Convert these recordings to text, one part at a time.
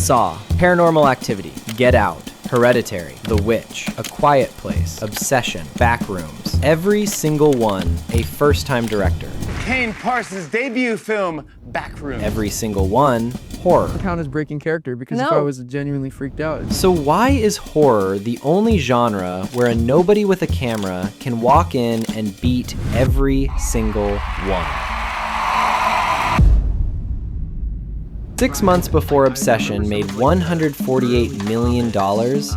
Saw, Paranormal Activity, Get Out, Hereditary, The Witch, A Quiet Place, Obsession, Backrooms. Every single one a first-time director. Kane Parsons' debut film, Backrooms. Every single one horror. I count as breaking character because if I was genuinely freaked out. So why is horror the only genre where a nobody with a camera can walk in and beat every single one? 6 months before Obsession made $148 million,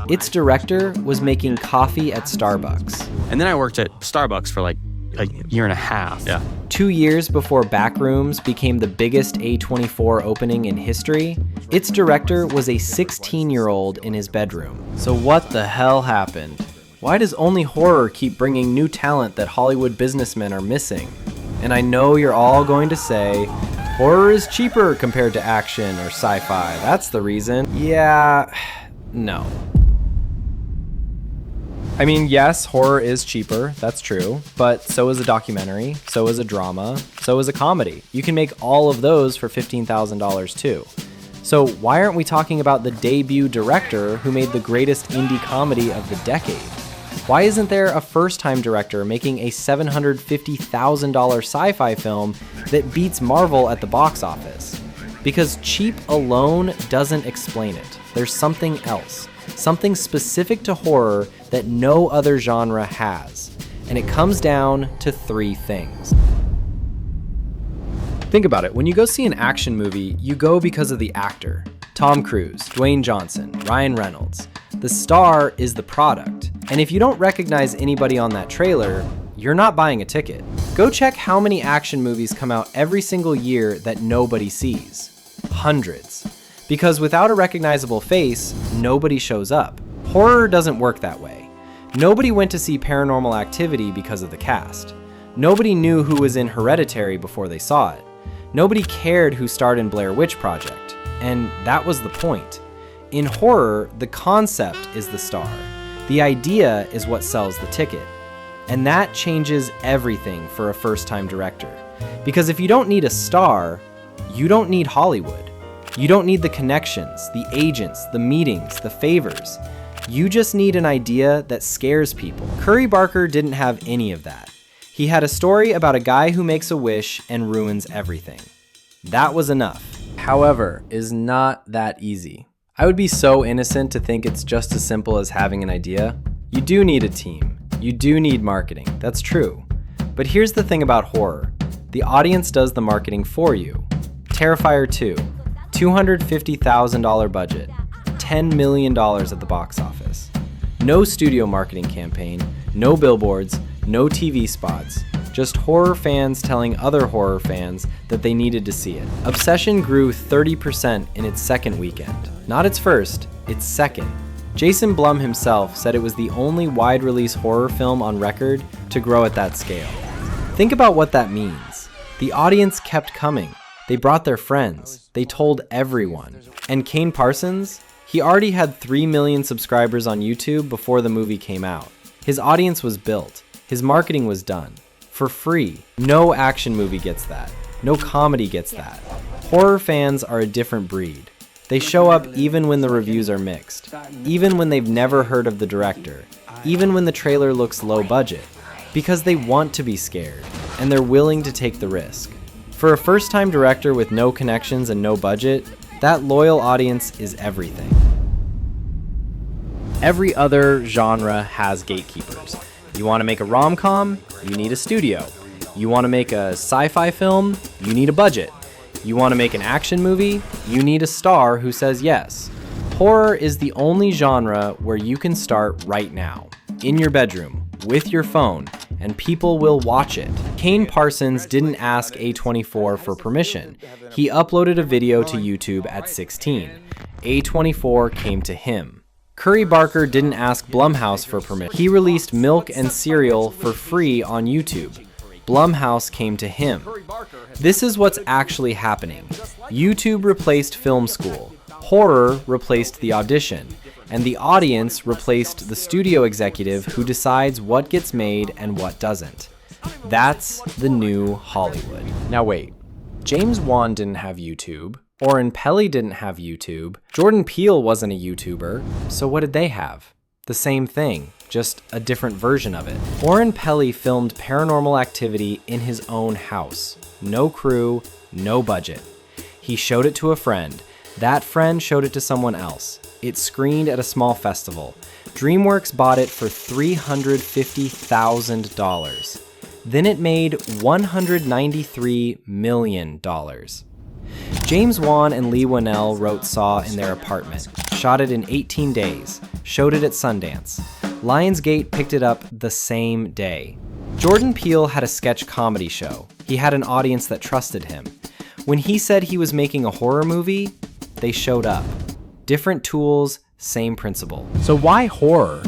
its director was making coffee at Starbucks. And then I worked at Starbucks for like a year and a half. Yeah. 2 years before Backrooms became the biggest A24 opening in history, its director was a 16-year-old in his bedroom. So what the hell happened? Why does only horror keep bringing new talent that Hollywood businessmen are missing? And I know you're all going to say, horror is cheaper compared to action or sci-fi. That's the reason. Yeah, no. I mean, yes, horror is cheaper, that's true, but so is a documentary, so is a drama, so is a comedy. You can make all of those for $15,000 too. So why aren't we talking about the debut director who made the greatest indie comedy of the decade? Why isn't there a first-time director making a $750,000 sci-fi film that beats Marvel at the box office? Because cheap alone doesn't explain it. There's something else. Something specific to horror that no other genre has. And it comes down to 3 things. Think about it. When you go see an action movie, you go because of the actor. Tom Cruise, Dwayne Johnson, Ryan Reynolds. The star is the product. And if you don't recognize anybody on that trailer, you're not buying a ticket. Go check how many action movies come out every single year that nobody sees. Hundreds. Because without a recognizable face, nobody shows up. Horror doesn't work that way. Nobody went to see Paranormal Activity because of the cast. Nobody knew who was in Hereditary before they saw it. Nobody cared who starred in Blair Witch Project. And that was the point. In horror, the concept is the star. The idea is what sells the ticket. And that changes everything for a first-time director. Because if you don't need a star, you don't need Hollywood. You don't need the connections, the agents, the meetings, the favors. You just need an idea that scares people. Curry Barker didn't have any of that. He had a story about a guy who makes a wish and ruins everything. That was enough. However, is not that easy. I would be so innocent to think it's just as simple as having an idea. You do need a team. You do need marketing. That's true. But here's the thing about horror. The audience does the marketing for you. Terrifier 2. $250,000 budget, $10 million at the box office. No studio marketing campaign, no billboards, no TV spots, just horror fans telling other horror fans that they needed to see it. Obsession grew 30% in its second weekend. Not its first, its second. Jason Blum himself said it was the only wide-release horror film on record to grow at that scale. Think about what that means. The audience kept coming. They brought their friends. They told everyone. And Kane Parsons? He already had 3 million subscribers on YouTube before the movie came out. His audience was built. His marketing was done. For free. No action movie gets that. No comedy gets that. Horror fans are a different breed. They show up even when the reviews are mixed. Even when they've never heard of the director. Even when the trailer looks low budget. Because they want to be scared. And they're willing to take the risk. For a first-time director with no connections and no budget, that loyal audience is everything. Every other genre has gatekeepers. You want to make a rom-com? You need a studio. You want to make a sci-fi film? You need a budget. You want to make an action movie? You need a star who says yes. Horror is the only genre where you can start right now, in your bedroom, with your phone, and people will watch it. Kane Parsons didn't ask A24 for permission. He uploaded a video to YouTube at 16. A24 came to him. Curry Barker didn't ask Blumhouse for permission. He released Milk and Cereal for free on YouTube. Blumhouse came to him. This is what's actually happening. YouTube replaced film school. Horror replaced the audition. And the audience replaced the studio executive who decides what gets made and what doesn't. That's the new Hollywood. Now wait, James Wan didn't have YouTube. Oren Peli didn't have YouTube. Jordan Peele wasn't a YouTuber. So what did they have? The same thing, just a different version of it. Oren Peli filmed Paranormal Activity in his own house. No crew, no budget. He showed it to a friend. That friend showed it to someone else. It screened at a small festival. DreamWorks bought it for $350,000. Then it made $193 million. James Wan and Lee Winnell wrote Saw in their apartment, shot it in 18 days, showed it at Sundance. Lionsgate picked it up the same day. Jordan Peele had a sketch comedy show. He had an audience that trusted him. When he said he was making a horror movie, they showed up. Different tools, same principle. So why horror?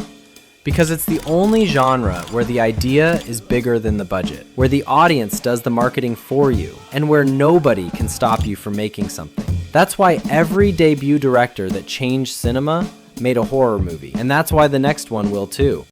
Because it's the only genre where the idea is bigger than the budget, where the audience does the marketing for you, and where nobody can stop you from making something. That's why every debut director that changed cinema made a horror movie, and that's why the next one will too.